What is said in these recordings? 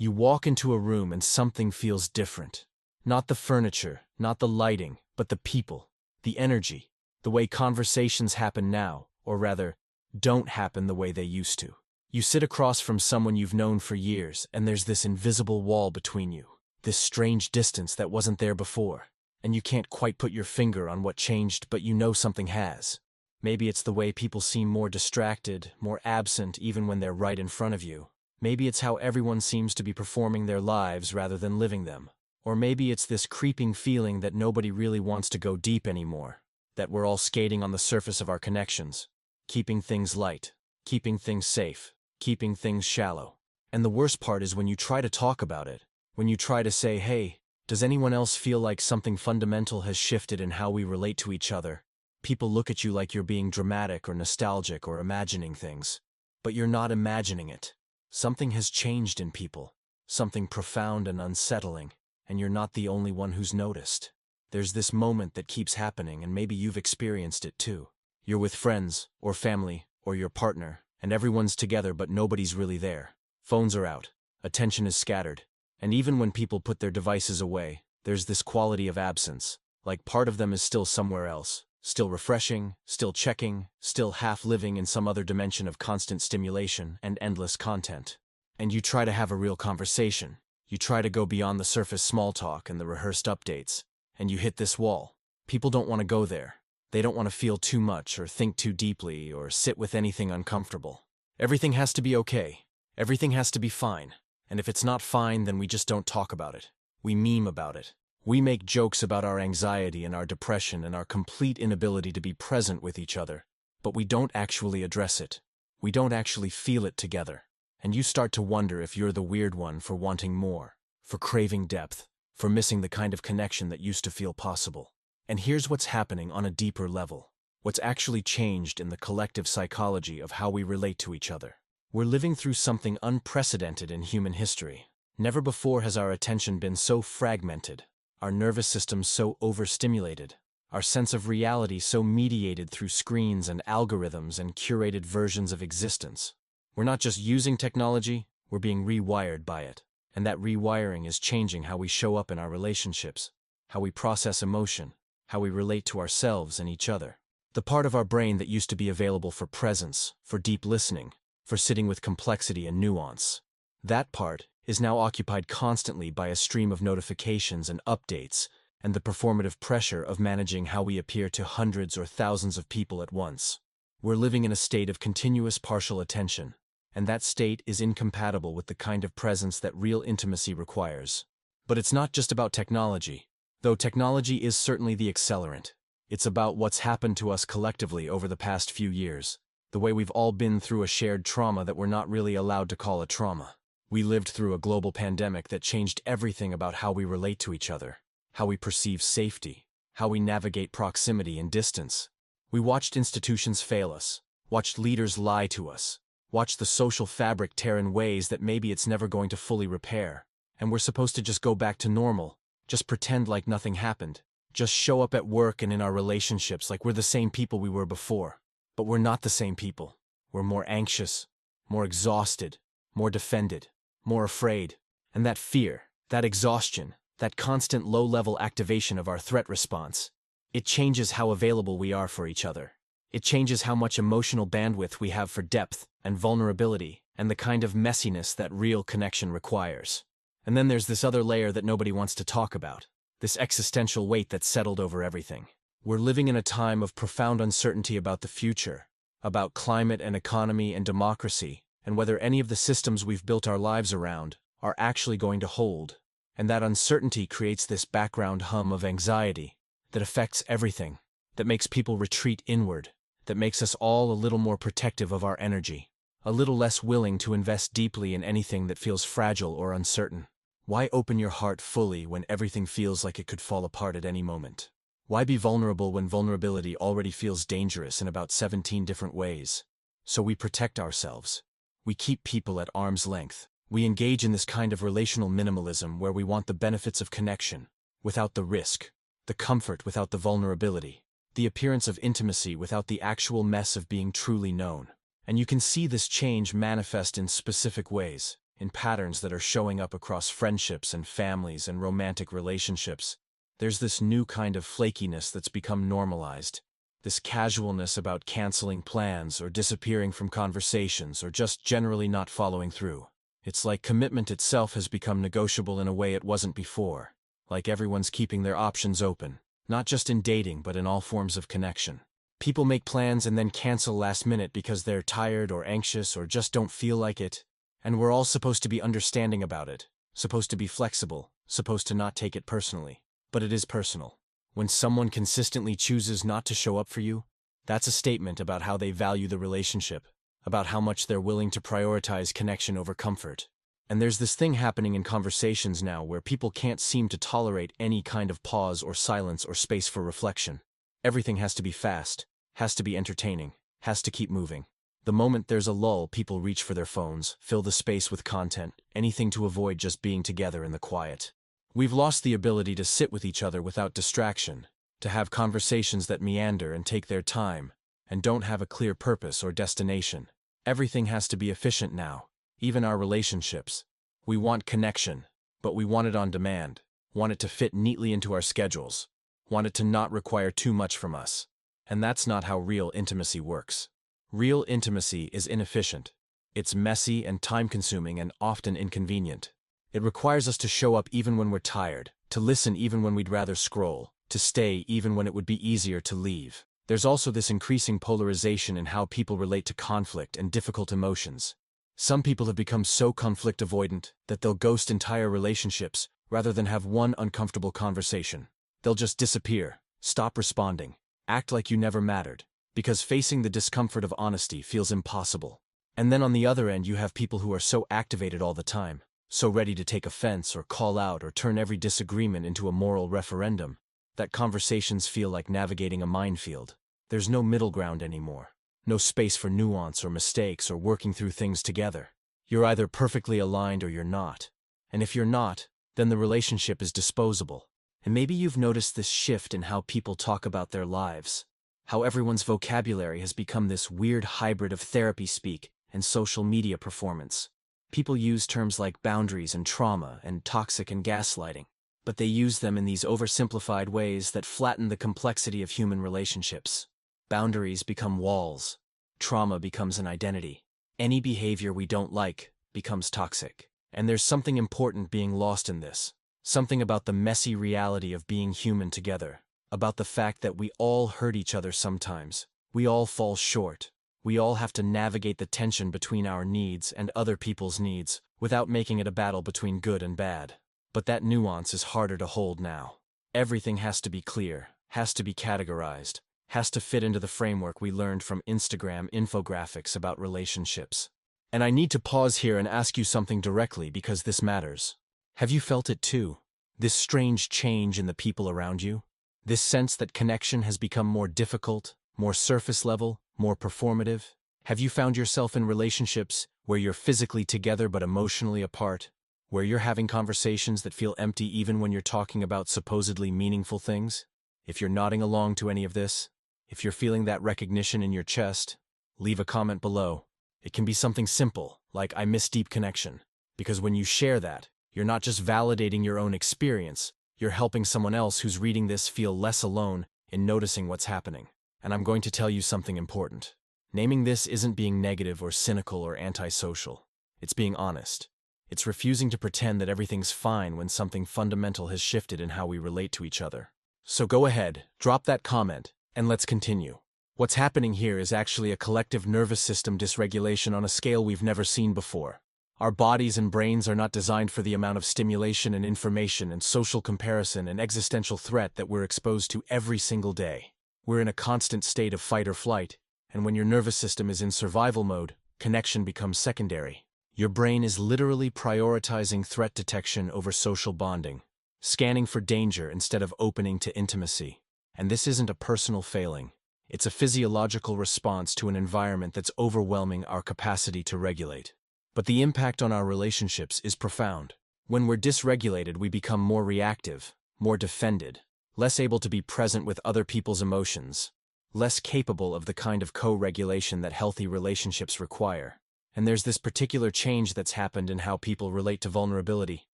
You walk into a room and something feels different. Not the furniture, not the lighting, but the people, the energy, the way conversations happen now, or rather, don't happen the way they used to. You sit across from someone you've known for years, and there's this invisible wall between you, this strange distance that wasn't there before, and you can't quite put your finger on what changed, but you know something has. Maybe it's the way people seem more distracted, more absent even when they're right in front of you. Maybe it's how everyone seems to be performing their lives rather than living them. Or maybe it's this creeping feeling that nobody really wants to go deep anymore, that we're all skating on the surface of our connections, keeping things light, keeping things safe, keeping things shallow. And the worst part is when you try to talk about it, when you try to say, hey, does anyone else feel like something fundamental has shifted in how we relate to each other? People look at you like you're being dramatic or nostalgic or imagining things. But you're not imagining it. Something has changed in people, something profound and unsettling, and you're not the only one who's noticed. There's this moment that keeps happening, and maybe you've experienced it too. You're with friends, or family, or your partner, and everyone's together but nobody's really there. Phones are out, attention is scattered, and even when people put their devices away, there's this quality of absence, like part of them is still somewhere else, still refreshing, still checking, still half-living in some other dimension of constant stimulation and endless content. And you try to have a real conversation. You try to go beyond the surface small talk and the rehearsed updates, and you hit this wall. People don't want to go there. They don't want to feel too much or think too deeply or sit with anything uncomfortable. Everything has to be okay. Everything has to be fine. And if it's not fine, then we just don't talk about it. We meme about it. We make jokes about our anxiety and our depression and our complete inability to be present with each other. But we don't actually address it. We don't actually feel it together. And you start to wonder if you're the weird one for wanting more, for craving depth, for missing the kind of connection that used to feel possible. And here's what's happening on a deeper level. What's actually changed in the collective psychology of how we relate to each other. We're living through something unprecedented in human history. Never before has our attention been so fragmented, our nervous system so overstimulated, our sense of reality so mediated through screens and algorithms and curated versions of existence. We're not just using technology, we're being rewired by it. And that rewiring is changing how we show up in our relationships, how we process emotion, how we relate to ourselves and each other. The part of our brain that used to be available for presence, for deep listening, for sitting with complexity and nuance. That part is now occupied constantly by a stream of notifications and updates, and the performative pressure of managing how we appear to hundreds or thousands of people at once. We're living in a state of continuous partial attention, and that state is incompatible with the kind of presence that real intimacy requires. But it's not just about technology, though technology is certainly the accelerant. It's about what's happened to us collectively over the past few years, the way we've all been through a shared trauma that we're not really allowed to call a trauma. We lived through a global pandemic that changed everything about how we relate to each other, how we perceive safety, how we navigate proximity and distance. We watched institutions fail us, watched leaders lie to us, watched the social fabric tear in ways that maybe it's never going to fully repair, and we're supposed to just go back to normal, just pretend like nothing happened, just show up at work and in our relationships like we're the same people we were before. But we're not the same people. We're more anxious, more exhausted, more defended, more afraid. And that fear, that exhaustion, that constant low-level activation of our threat response, it changes how available we are for each other. It changes how much emotional bandwidth we have for depth and vulnerability and the kind of messiness that real connection requires. And then there's this other layer that nobody wants to talk about, this existential weight that's settled over everything. We're living in a time of profound uncertainty about the future, about climate and economy and democracy, and whether any of the systems we've built our lives around are actually going to hold. And that uncertainty creates this background hum of anxiety that affects everything, that makes people retreat inward, that makes us all a little more protective of our energy, a little less willing to invest deeply in anything that feels fragile or uncertain. Why open your heart fully when everything feels like it could fall apart at any moment? Why be vulnerable when vulnerability already feels dangerous in about 17 different ways? So we protect ourselves. We keep people at arm's length. We engage in this kind of relational minimalism where we want the benefits of connection without the risk, the comfort without the vulnerability, the appearance of intimacy without the actual mess of being truly known. And you can see this change manifest in specific ways, in patterns that are showing up across friendships and families and romantic relationships. There's this new kind of flakiness that's become normalized. This casualness about canceling plans or disappearing from conversations or just generally not following through. It's like commitment itself has become negotiable in a way it wasn't before. Like everyone's keeping their options open, not just in dating but in all forms of connection. People make plans and then cancel last minute because they're tired or anxious or just don't feel like it. And we're all supposed to be understanding about it, supposed to be flexible, supposed to not take it personally. But it is personal. When someone consistently chooses not to show up for you, that's a statement about how they value the relationship, about how much they're willing to prioritize connection over comfort. And there's this thing happening in conversations now where people can't seem to tolerate any kind of pause or silence or space for reflection. Everything has to be fast, has to be entertaining, has to keep moving. The moment there's a lull, people reach for their phones, fill the space with content, anything to avoid just being together in the quiet. We've lost the ability to sit with each other without distraction, to have conversations that meander and take their time, and don't have a clear purpose or destination. Everything has to be efficient now, even our relationships. We want connection, but we want it on demand, want it to fit neatly into our schedules, want it to not require too much from us. And that's not how real intimacy works. Real intimacy is inefficient. It's messy and time-consuming and often inconvenient. It requires us to show up even when we're tired, to listen even when we'd rather scroll, to stay even when it would be easier to leave. There's also this increasing polarization in how people relate to conflict and difficult emotions. Some people have become so conflict avoidant that they'll ghost entire relationships rather than have one uncomfortable conversation. They'll just disappear, stop responding, act like you never mattered, because facing the discomfort of honesty feels impossible. And then on the other end you have people who are so activated all the time, so ready to take offense or call out or turn every disagreement into a moral referendum, that conversations feel like navigating a minefield. There's no middle ground anymore. No space for nuance or mistakes or working through things together. You're either perfectly aligned or you're not. And if you're not, then the relationship is disposable. And maybe you've noticed this shift in how people talk about their lives. How everyone's vocabulary has become this weird hybrid of therapy speak and social media performance. People use terms like boundaries and trauma and toxic and gaslighting, but they use them in these oversimplified ways that flatten the complexity of human relationships. Boundaries become walls. Trauma becomes an identity. Any behavior we don't like becomes toxic. And there's something important being lost in this. Something about the messy reality of being human together. About the fact that we all hurt each other sometimes. We all fall short. We all have to navigate the tension between our needs and other people's needs without making it a battle between good and bad. But that nuance is harder to hold now. Everything has to be clear, has to be categorized, has to fit into the framework we learned from Instagram infographics about relationships. And I need to pause here and ask you something directly because this matters. Have you felt it too? This strange change in the people around you? This sense that connection has become more difficult, more surface level, more performative? Have you found yourself in relationships where you're physically together but emotionally apart? Where you're having conversations that feel empty even when you're talking about supposedly meaningful things? If you're nodding along to any of this, if you're feeling that recognition in your chest, leave a comment below. It can be something simple, like "I miss deep connection." Because when you share that, you're not just validating your own experience, you're helping someone else who's reading this feel less alone in noticing what's happening. And I'm going to tell you something important. Naming this isn't being negative or cynical or antisocial. It's being honest. It's refusing to pretend that everything's fine when something fundamental has shifted in how we relate to each other. So go ahead, drop that comment, and let's continue. What's happening here is actually a collective nervous system dysregulation on a scale we've never seen before. Our bodies and brains are not designed for the amount of stimulation and information and social comparison and existential threat that we're exposed to every single day. We're in a constant state of fight or flight, and when your nervous system is in survival mode, connection becomes secondary. Your brain is literally prioritizing threat detection over social bonding, scanning for danger instead of opening to intimacy. And this isn't a personal failing. It's a physiological response to an environment that's overwhelming our capacity to regulate. But the impact on our relationships is profound. When we're dysregulated, we become more reactive, more defended, less able to be present with other people's emotions, less capable of the kind of co-regulation that healthy relationships require. And there's this particular change that's happened in how people relate to vulnerability,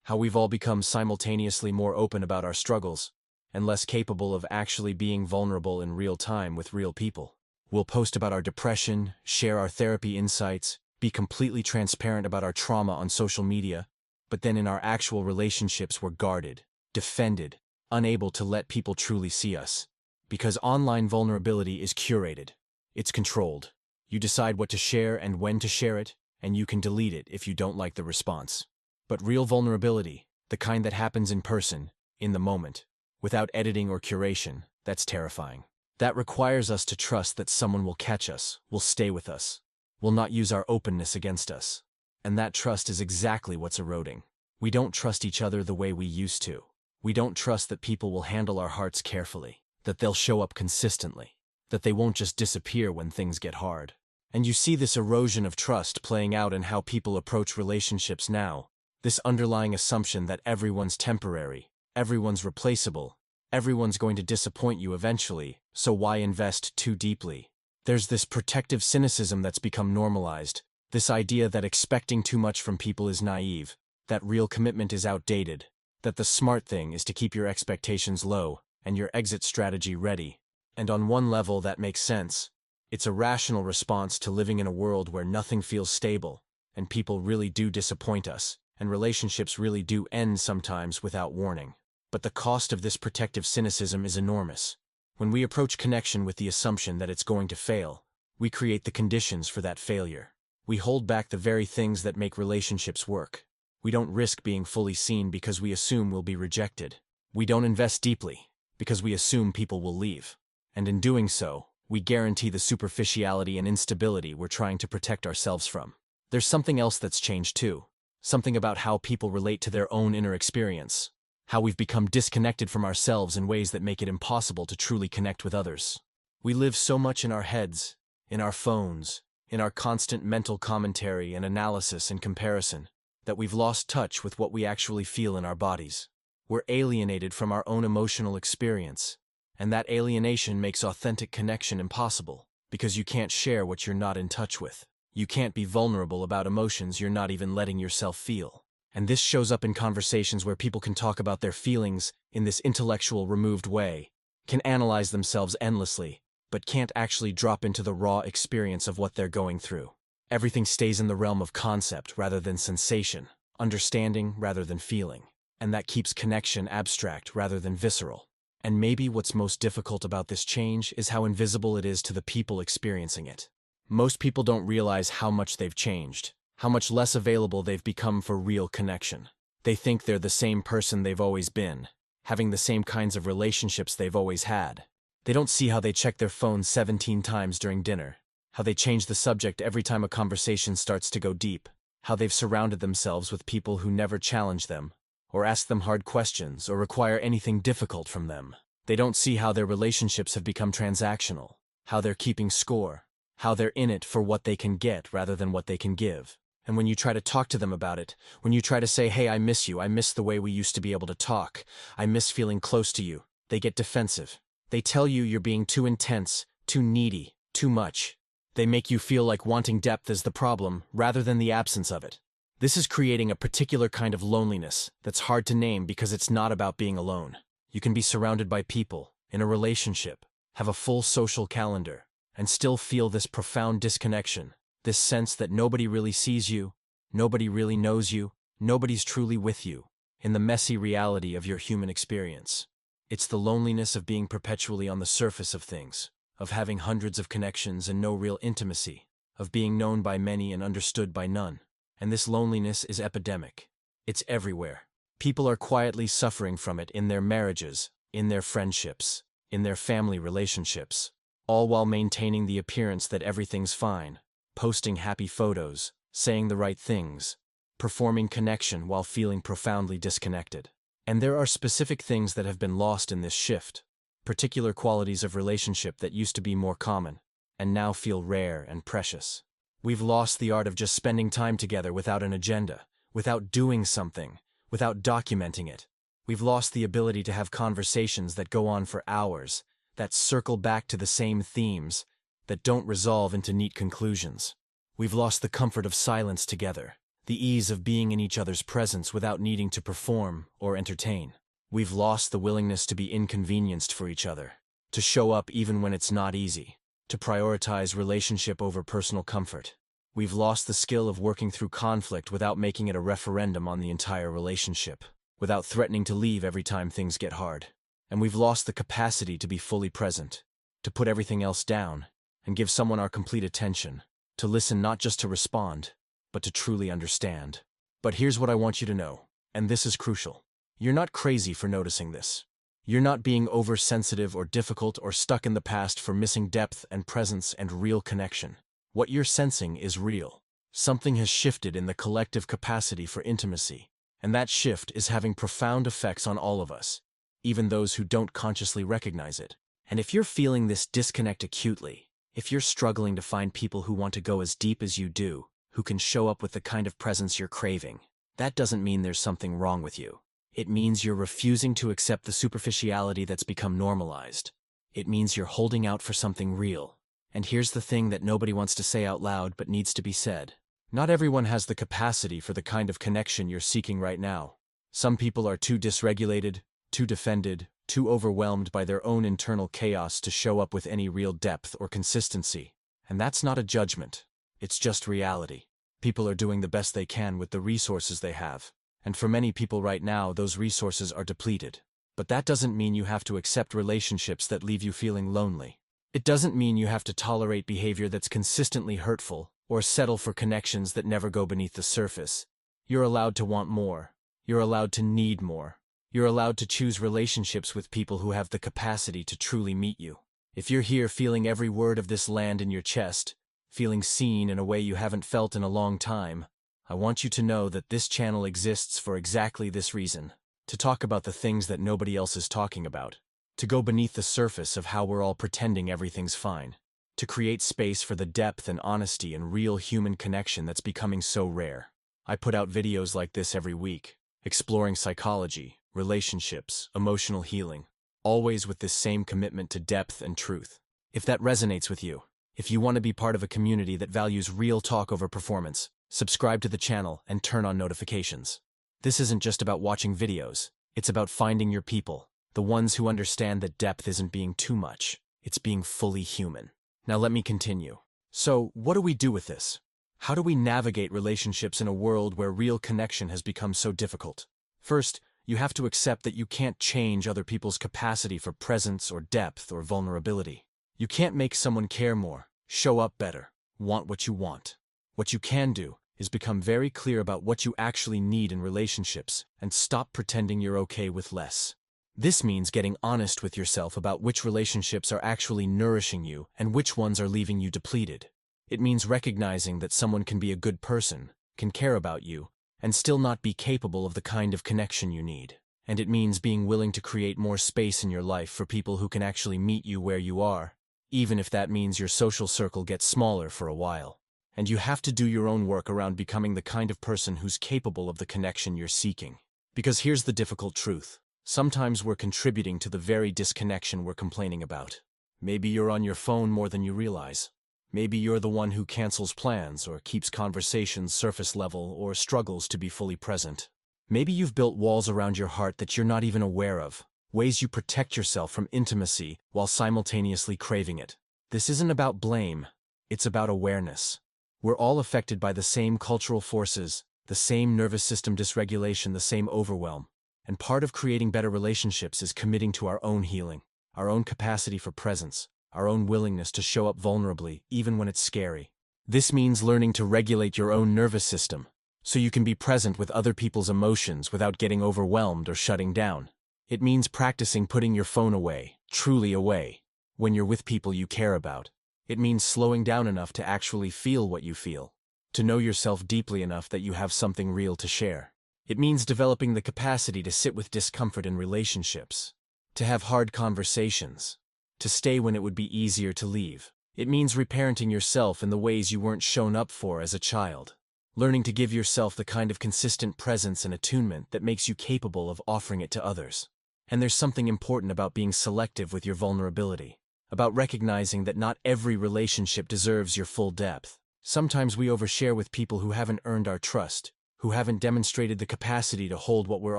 how we've all become simultaneously more open about our struggles, and less capable of actually being vulnerable in real time with real people. We'll post about our depression, share our therapy insights, be completely transparent about our trauma on social media, but then in our actual relationships we're guarded, defended, unable to let people truly see us. Because online vulnerability is curated. It's controlled. You decide what to share and when to share it, and you can delete it if you don't like the response. But real vulnerability, the kind that happens in person, in the moment, without editing or curation, that's terrifying. That requires us to trust that someone will catch us, will stay with us, will not use our openness against us. And that trust is exactly what's eroding. We don't trust each other the way we used to. We don't trust that people will handle our hearts carefully, that they'll show up consistently, that they won't just disappear when things get hard. And you see this erosion of trust playing out in how people approach relationships now, this underlying assumption that everyone's temporary, everyone's replaceable, everyone's going to disappoint you eventually, so why invest too deeply? There's this protective cynicism that's become normalized, this idea that expecting too much from people is naive, that real commitment is outdated, that the smart thing is to keep your expectations low and your exit strategy ready. And on one level that makes sense. It's a rational response to living in a world where nothing feels stable, and people really do disappoint us, and relationships really do end sometimes without warning. But the cost of this protective cynicism is enormous. When we approach connection with the assumption that it's going to fail, we create the conditions for that failure. We hold back the very things that make relationships work. We don't risk being fully seen because we assume we'll be rejected. We don't invest deeply because we assume people will leave. And in doing so, we guarantee the superficiality and instability we're trying to protect ourselves from. There's something else that's changed too. Something about how people relate to their own inner experience. How we've become disconnected from ourselves in ways that make it impossible to truly connect with others. We live so much in our heads, in our phones, in our constant mental commentary and analysis and comparison, that we've lost touch with what we actually feel in our bodies. We're alienated from our own emotional experience. And that alienation makes authentic connection impossible, because you can't share what you're not in touch with. You can't be vulnerable about emotions you're not even letting yourself feel. And this shows up in conversations where people can talk about their feelings in this intellectual, removed way, can analyze themselves endlessly, but can't actually drop into the raw experience of what they're going through. Everything stays in the realm of concept rather than sensation, understanding rather than feeling, and that keeps connection abstract rather than visceral. And maybe what's most difficult about this change is how invisible it is to the people experiencing it. Most people don't realize how much they've changed, how much less available they've become for real connection. They think they're the same person they've always been, having the same kinds of relationships they've always had. They don't see how they check their phone 17 times during dinner, how they change the subject every time a conversation starts to go deep, how they've surrounded themselves with people who never challenge them, or ask them hard questions, or require anything difficult from them. They don't see how their relationships have become transactional, how they're keeping score, how they're in it for what they can get rather than what they can give. And when you try to talk to them about it, when you try to say, hey, I miss you, I miss the way we used to be able to talk, I miss feeling close to you, they get defensive. They tell you you're being too intense, too needy, too much. They make you feel like wanting depth is the problem rather than the absence of it. This is creating a particular kind of loneliness that's hard to name because it's not about being alone. You can be surrounded by people, in a relationship, have a full social calendar, and still feel this profound disconnection, this sense that nobody really sees you, nobody really knows you, nobody's truly with you, in the messy reality of your human experience. It's the loneliness of being perpetually on the surface of things, of having hundreds of connections and no real intimacy, of being known by many and understood by none. And this loneliness is epidemic. It's everywhere. People are quietly suffering from it in their marriages, in their friendships, in their family relationships, all while maintaining the appearance that everything's fine, posting happy photos, saying the right things, performing connection while feeling profoundly disconnected. And there are specific things that have been lost in this shift, particular qualities of relationship that used to be more common, and now feel rare and precious. We've lost the art of just spending time together without an agenda, without doing something, without documenting it. We've lost the ability to have conversations that go on for hours, that circle back to the same themes, that don't resolve into neat conclusions. We've lost the comfort of silence together, the ease of being in each other's presence without needing to perform or entertain. We've lost the willingness to be inconvenienced for each other, to show up even when it's not easy, to prioritize relationship over personal comfort. We've lost the skill of working through conflict without making it a referendum on the entire relationship, without threatening to leave every time things get hard. And we've lost the capacity to be fully present, to put everything else down, and give someone our complete attention, to listen not just to respond, but to truly understand. But here's what I want you to know, and this is crucial. You're not crazy for noticing this. You're not being oversensitive or difficult or stuck in the past for missing depth and presence and real connection. What you're sensing is real. Something has shifted in the collective capacity for intimacy, and that shift is having profound effects on all of us, even those who don't consciously recognize it. And if you're feeling this disconnect acutely, if you're struggling to find people who want to go as deep as you do, who can show up with the kind of presence you're craving, that doesn't mean there's something wrong with you. It means you're refusing to accept the superficiality that's become normalized. It means you're holding out for something real. And here's the thing that nobody wants to say out loud but needs to be said. Not everyone has the capacity for the kind of connection you're seeking right now. Some people are too dysregulated, too defended, too overwhelmed by their own internal chaos to show up with any real depth or consistency. And that's not a judgment. It's just reality. People are doing the best they can with the resources they have. And for many people right now, those resources are depleted. But that doesn't mean you have to accept relationships that leave you feeling lonely. It doesn't mean you have to tolerate behavior that's consistently hurtful, or settle for connections that never go beneath the surface. You're allowed to want more. You're allowed to need more. You're allowed to choose relationships with people who have the capacity to truly meet you. If you're here feeling every word of this land in your chest, feeling seen in a way you haven't felt in a long time, I want you to know that this channel exists for exactly this reason. To talk about the things that nobody else is talking about. To go beneath the surface of how we're all pretending everything's fine. To create space for the depth and honesty and real human connection that's becoming so rare. I put out videos like this every week, exploring psychology, relationships, emotional healing, always with this same commitment to depth and truth. If that resonates with you, if you want to be part of a community that values real talk over performance, subscribe to the channel and turn on notifications. This isn't just about watching videos, it's about finding your people, the ones who understand that depth isn't being too much, it's being fully human. Now let me continue. So, what do we do with this? How do we navigate relationships in a world where real connection has become so difficult? First, you have to accept that you can't change other people's capacity for presence or depth or vulnerability. You can't make someone care more, show up better, want what you want. What you can do is become very clear about what you actually need in relationships and stop pretending you're okay with less. This means getting honest with yourself about which relationships are actually nourishing you and which ones are leaving you depleted. It means recognizing that someone can be a good person, can care about you, and still not be capable of the kind of connection you need. And it means being willing to create more space in your life for people who can actually meet you where you are, even if that means your social circle gets smaller for a while. And you have to do your own work around becoming the kind of person who's capable of the connection you're seeking. Because here's the difficult truth. Sometimes we're contributing to the very disconnection we're complaining about. Maybe you're on your phone more than you realize. Maybe you're the one who cancels plans or keeps conversations surface level or struggles to be fully present. Maybe you've built walls around your heart that you're not even aware of, ways you protect yourself from intimacy while simultaneously craving it. This isn't about blame, it's about awareness. We're all affected by the same cultural forces, the same nervous system dysregulation, the same overwhelm. And part of creating better relationships is committing to our own healing, our own capacity for presence, our own willingness to show up vulnerably, even when it's scary. This means learning to regulate your own nervous system, so you can be present with other people's emotions without getting overwhelmed or shutting down. It means practicing putting your phone away, truly away, when you're with people you care about. It means slowing down enough to actually feel what you feel, to know yourself deeply enough that you have something real to share. It means developing the capacity to sit with discomfort in relationships, to have hard conversations, to stay when it would be easier to leave. It means reparenting yourself in the ways you weren't shown up for as a child, learning to give yourself the kind of consistent presence and attunement that makes you capable of offering it to others. And there's something important about being selective with your vulnerability, about recognizing that not every relationship deserves your full depth. Sometimes we overshare with people who haven't earned our trust, who haven't demonstrated the capacity to hold what we're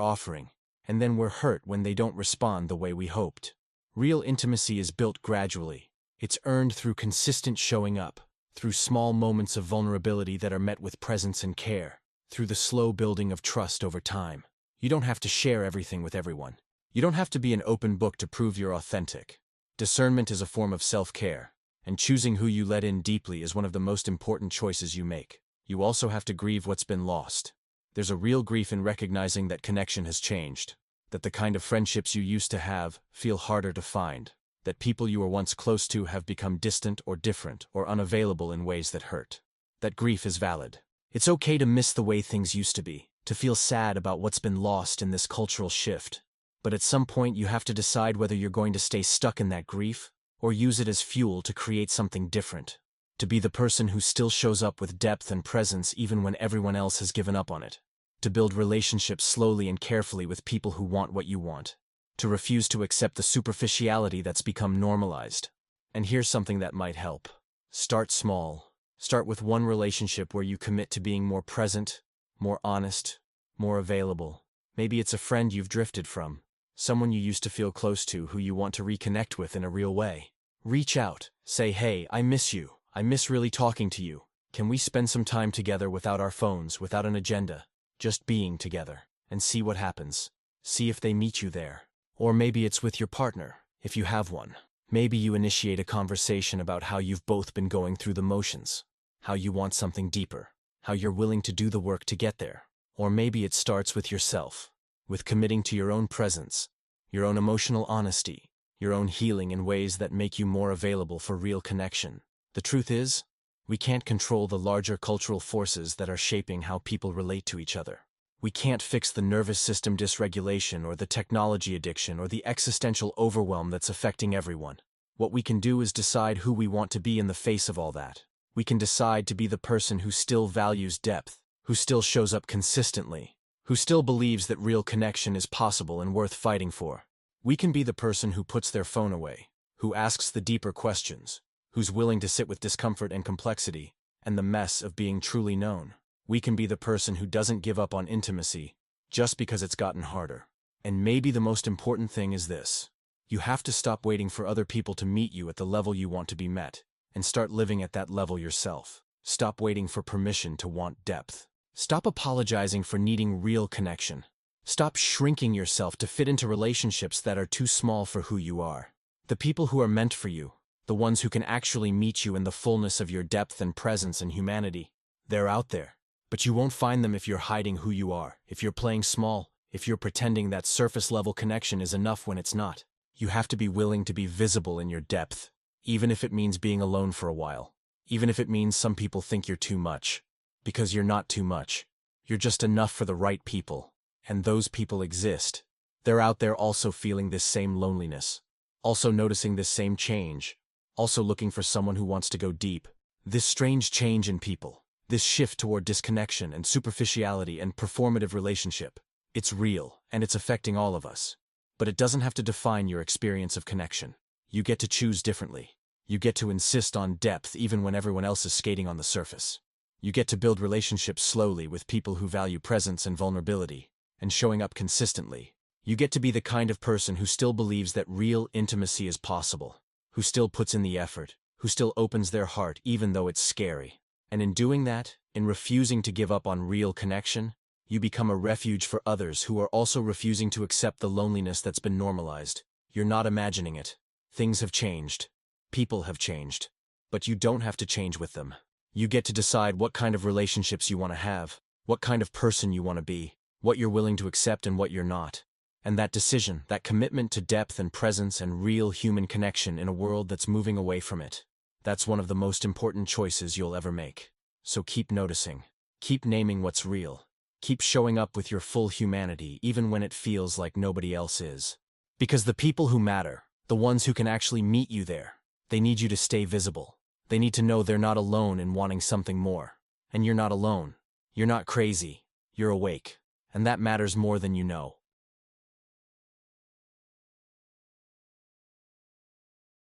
offering, and then we're hurt when they don't respond the way we hoped. Real intimacy is built gradually. It's earned through consistent showing up, through small moments of vulnerability that are met with presence and care, through the slow building of trust over time. You don't have to share everything with everyone. You don't have to be an open book to prove you're authentic. Discernment is a form of self-care, and choosing who you let in deeply is one of the most important choices you make. You also have to grieve what's been lost. There's a real grief in recognizing that connection has changed, that the kind of friendships you used to have feel harder to find, that people you were once close to have become distant or different or unavailable in ways that hurt. That grief is valid. It's okay to miss the way things used to be, to feel sad about what's been lost in this cultural shift. But at some point you have to decide whether you're going to stay stuck in that grief or use it as fuel to create something different. To be the person who still shows up with depth and presence even when everyone else has given up on it. To build relationships slowly and carefully with people who want what you want. To refuse to accept the superficiality that's become normalized. And here's something that might help. Start small. Start with one relationship where you commit to being more present, more honest, more available. Maybe it's a friend you've drifted from, someone you used to feel close to who you want to reconnect with in a real way. Reach out. Say, hey, I miss you. I miss really talking to you. Can we spend some time together without our phones, without an agenda? Just being together, and see what happens. See if they meet you there. Or maybe it's with your partner, if you have one. Maybe you initiate a conversation about how you've both been going through the motions, how you want something deeper, how you're willing to do the work to get there. Or maybe it starts with yourself, with committing to your own presence, your own emotional honesty, your own healing in ways that make you more available for real connection. The truth is, we can't control the larger cultural forces that are shaping how people relate to each other. We can't fix the nervous system dysregulation or the technology addiction or the existential overwhelm that's affecting everyone. What we can do is decide who we want to be in the face of all that. We can decide to be the person who still values depth, who still shows up consistently, who still believes that real connection is possible and worth fighting for. We can be the person who puts their phone away, who asks the deeper questions, who's willing to sit with discomfort and complexity, and the mess of being truly known. We can be the person who doesn't give up on intimacy just because it's gotten harder. And maybe the most important thing is this. You have to stop waiting for other people to meet you at the level you want to be met, and start living at that level yourself. Stop waiting for permission to want depth. Stop apologizing for needing real connection. Stop shrinking yourself to fit into relationships that are too small for who you are. The people who are meant for you, the ones who can actually meet you in the fullness of your depth and presence and humanity, they're out there. But you won't find them if you're hiding who you are, if you're playing small, if you're pretending that surface-level connection is enough when it's not. You have to be willing to be visible in your depth, even if it means being alone for a while, even if it means some people think you're too much. Because you're not too much. You're just enough for the right people. And those people exist. They're out there also feeling this same loneliness, also noticing this same change, also looking for someone who wants to go deep. This strange change in people. This shift toward disconnection and superficiality and performative relationship, it's real, and it's affecting all of us. But it doesn't have to define your experience of connection. You get to choose differently. You get to insist on depth even when everyone else is skating on the surface. You get to build relationships slowly with people who value presence and vulnerability, and showing up consistently. You get to be the kind of person who still believes that real intimacy is possible, who still puts in the effort, who still opens their heart even though it's scary. And in doing that, in refusing to give up on real connection, you become a refuge for others who are also refusing to accept the loneliness that's been normalized. You're not imagining it. Things have changed. People have changed. But you don't have to change with them. You get to decide what kind of relationships you want to have, what kind of person you want to be, what you're willing to accept and what you're not. And that decision, that commitment to depth and presence and real human connection in a world that's moving away from it, that's one of the most important choices you'll ever make. So keep noticing. Keep naming what's real. Keep showing up with your full humanity even when it feels like nobody else is. Because the people who matter, the ones who can actually meet you there, they need you to stay visible. They need to know they're not alone in wanting something more. And you're not alone. You're not crazy. You're awake. And that matters more than you know.